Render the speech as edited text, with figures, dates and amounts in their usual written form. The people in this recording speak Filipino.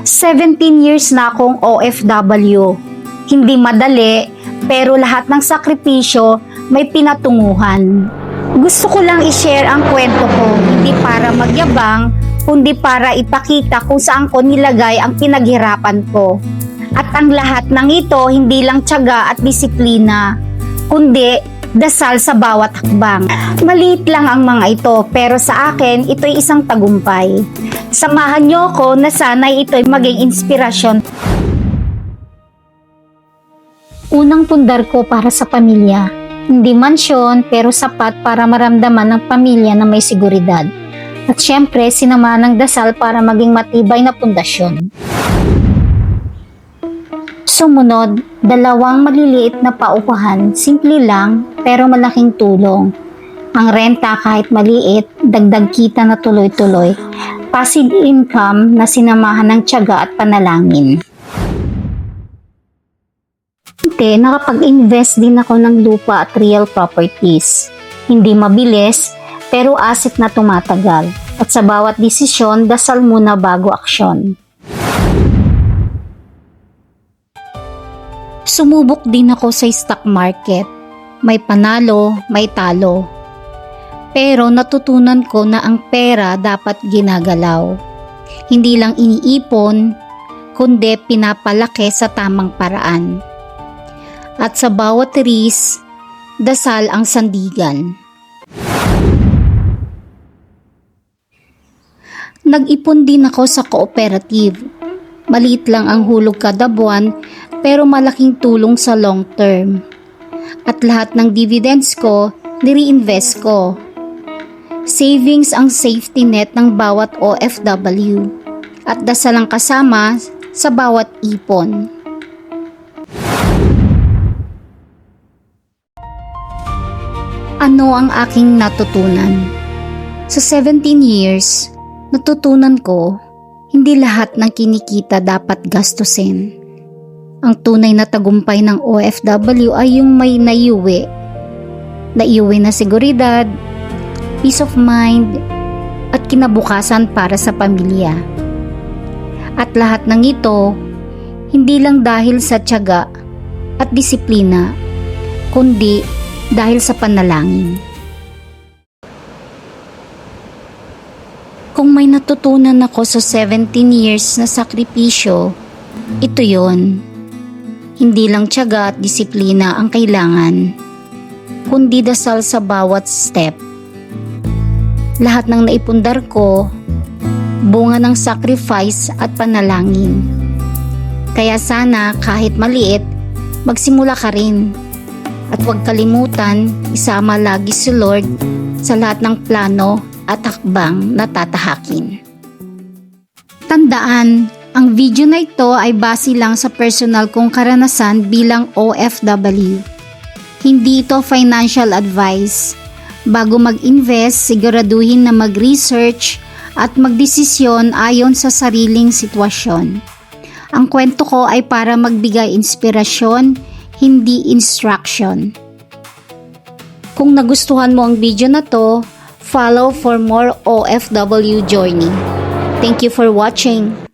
17 years na akong OFW. Hindi madali, pero lahat ng sakripisyo may pinatunguhan. Gusto ko lang i-share ang kwento ko, hindi para magyabang, kundi para ipakita kung saan ko nilagay ang pinaghirapan ko. At ang lahat ng ito, hindi lang tiyaga at disiplina, kundi dasal sa bawat hakbang. Maliit lang ang mga ito, pero sa akin, ito'y isang tagumpay. Samahan niyo ko na sana'y ito'y maging inspirasyon. Unang pundar ko para sa pamilya. Hindi mansyon, pero sapat para maramdaman ng pamilya na may seguridad. At syempre, sinamahan ng dasal para maging matibay na pundasyon. Sumunod, 2 maliliit na paupahan, simple lang pero malaking tulong. Ang renta kahit maliit, dagdag kita na tuloy-tuloy. Passive income na sinamahan ng tiyaga at panalangin. Nakapag-invest din ako ng lupa at real properties. Hindi mabilis, pero asset na tumatagal. At sa bawat desisyon, dasal muna bago aksyon. Sumubok din ako sa stock market. May panalo, may talo. Pero natutunan ko na ang pera dapat ginagalaw. Hindi lang iniipon, kundi pinapalaki sa tamang paraan. At sa bawat risk, dasal ang sandigan. Nag-ipon din ako sa cooperative. Maliit lang ang hulog kada buwan, pero malaking tulong sa long term. At lahat ng dividends ko, nire-invest ko. Savings ang safety net ng bawat OFW. At dasal ang kasama sa bawat ipon. Ano ang aking natutunan? Sa 17 years, natutunan ko, hindi lahat ng kinikita dapat gastusin. Ang tunay na tagumpay ng OFW ay yung may naiuwi. Naiuwi na seguridad, peace of mind, at kinabukasan para sa pamilya. At lahat ng ito, hindi lang dahil sa tiyaga at disiplina, kundi dahil sa panalangin. Kung may natutunan ako sa 17 years na sakripisyo, ito yon. Hindi lang tiyaga at disiplina ang kailangan, kundi dasal sa bawat step. Lahat ng naipundar ko, bunga ng sacrifice at panalangin. Kaya sana kahit maliit, magsimula ka rin. At huwag kalimutan, isama lagi si Lord sa lahat ng plano at hakbang na tatahakin. Tandaan, ang video na ito ay base lang sa personal kong karanasan bilang OFW. Hindi ito financial advice. Bago mag-invest, siguraduhin na mag-research at magdesisyon ayon sa sariling sitwasyon. Ang kwento ko ay para magbigay inspirasyon, hindi instruction. Kung nagustuhan mo ang video na to, follow for more OFW journey. Thank you for watching.